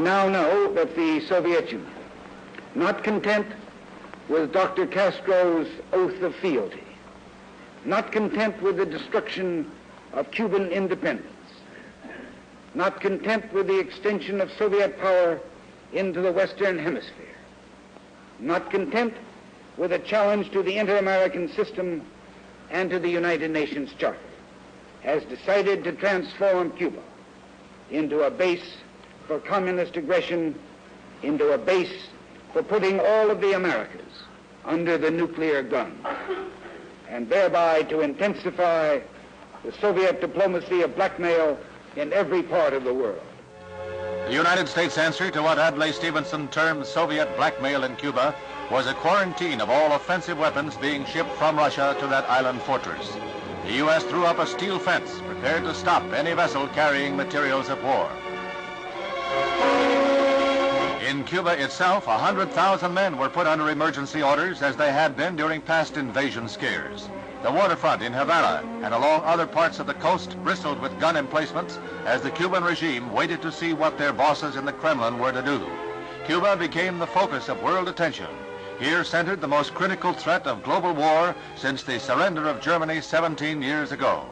now know that the Soviet Union, not content with Dr. Castro's oath of fealty, not content with the destruction of Cuban independence, not content with the extension of Soviet power into the Western Hemisphere, not content with a challenge to the inter-American system and to the United Nations Charter, has decided to transform Cuba into a base for communist aggression, into a base for putting all of the Americas under the nuclear gun, and thereby to intensify the Soviet diplomacy of blackmail in every part of the world. The United States' answer to what Adlai Stevenson termed Soviet blackmail in Cuba was a quarantine of all offensive weapons being shipped from Russia to that island fortress. The U.S. threw up a steel fence prepared to stop any vessel carrying materials of war. In Cuba itself, 100,000 men were put under emergency orders as they had been during past invasion scares. The waterfront in Havana and along other parts of the coast bristled with gun emplacements as the Cuban regime waited to see what their bosses in the Kremlin were to do. Cuba became the focus of world attention. Here centered the most critical threat of global war since the surrender of Germany 17 years ago.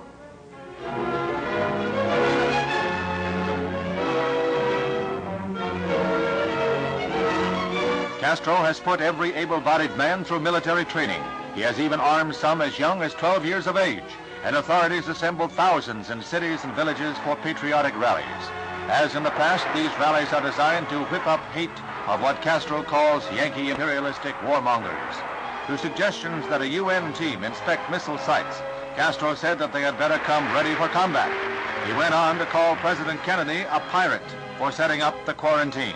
Castro has put every able-bodied man through military training. He has even armed some as young as 12 years of age, and authorities assembled thousands in cities and villages for patriotic rallies. As in the past, these rallies are designed to whip up hate of what Castro calls Yankee imperialistic warmongers. To suggestions that a UN team inspect missile sites, Castro said that they had better come ready for combat. He went on to call President Kennedy a pirate for setting up the quarantine.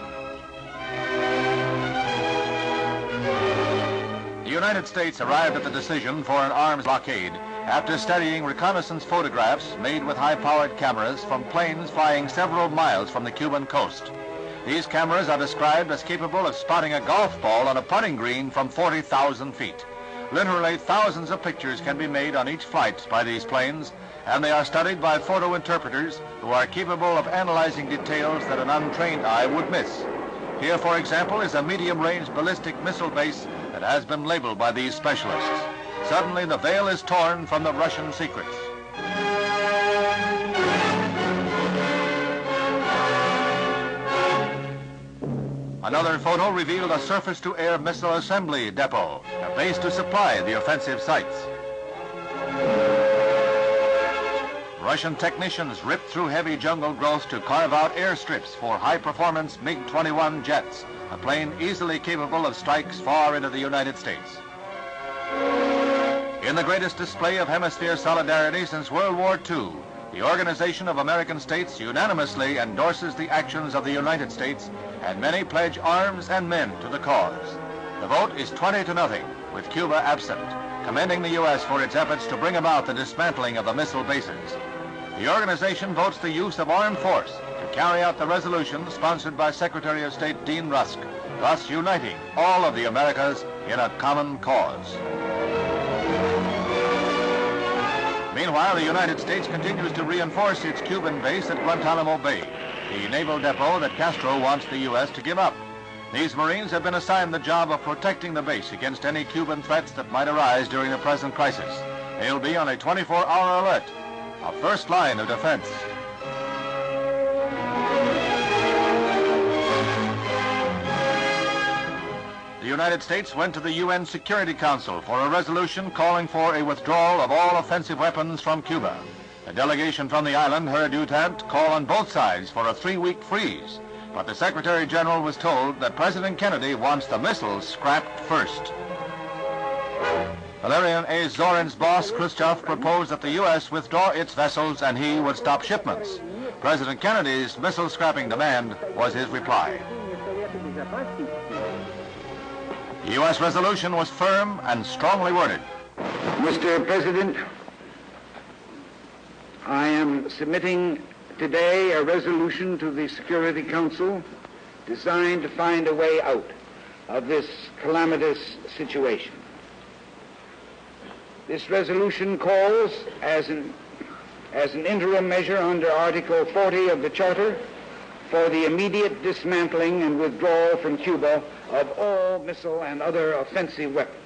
The United States arrived at the decision for an arms blockade after studying reconnaissance photographs made with high-powered cameras from planes flying several miles from the Cuban coast. These cameras are described as capable of spotting a golf ball on a putting green from 40,000 feet. Literally thousands of pictures can be made on each flight by these planes, and they are studied by photo interpreters who are capable of analyzing details that an untrained eye would miss. Here, for example, is a medium-range ballistic missile base that has been labeled by these specialists. Suddenly, the veil is torn from the Russian secrets. Another photo revealed a surface-to-air missile assembly depot, a base to supply the offensive sites. Russian technicians ripped through heavy jungle growth to carve out airstrips for high-performance MiG-21 jets, a plane easily capable of strikes far into the United States. In the greatest display of hemisphere solidarity since World War II, the Organization of American States unanimously endorses the actions of the United States, and many pledge arms and men to the cause. The vote is 20-0, with Cuba absent, commending the U.S. for its efforts to bring about the dismantling of the missile bases. The organization votes the use of armed force to carry out the resolution sponsored by Secretary of State Dean Rusk, thus uniting all of the Americas in a common cause. Meanwhile, the United States continues to reinforce its Cuban base at Guantanamo Bay, the naval depot that Castro wants the U.S. to give up. These Marines have been assigned the job of protecting the base against any Cuban threats that might arise during the present crisis. They'll be on a 24-hour alert, a first line of defense. The United States went to the UN Security Council for a resolution calling for a withdrawal of all offensive weapons from Cuba. A delegation from the island heard UTANT call on both sides for a 3-week freeze, but the Secretary General was told that President Kennedy wants the missiles scrapped first. Valerian A. Zorin's boss, Khrushchev, proposed that the U.S. withdraw its vessels and he would stop shipments. President Kennedy's missile scrapping demand was his reply. The U.S. resolution was firm and strongly worded. Mr. President, I am submitting today a resolution to the Security Council designed to find a way out of this calamitous situation. This resolution calls, as an interim measure under Article 40 of the Charter, for the immediate dismantling and withdrawal from Cuba of all missile and other offensive weapons.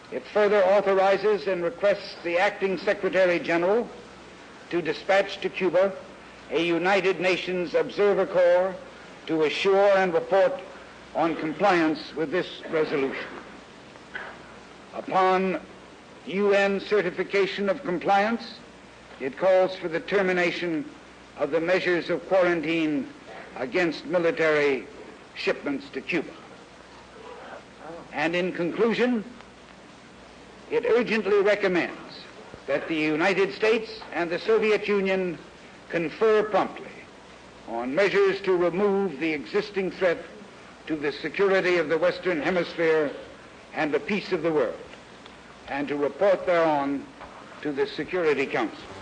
It further authorizes and requests the Acting Secretary General to dispatch to Cuba a United Nations Observer Corps to assure and report on compliance with this resolution. Upon UN certification of compliance, it calls for the termination of the measures of quarantine against military shipments to Cuba. And in conclusion, it urgently recommends that the United States and the Soviet Union confer promptly on measures to remove the existing threat to the security of the Western Hemisphere and the peace of the world, and to report thereon to the Security Council.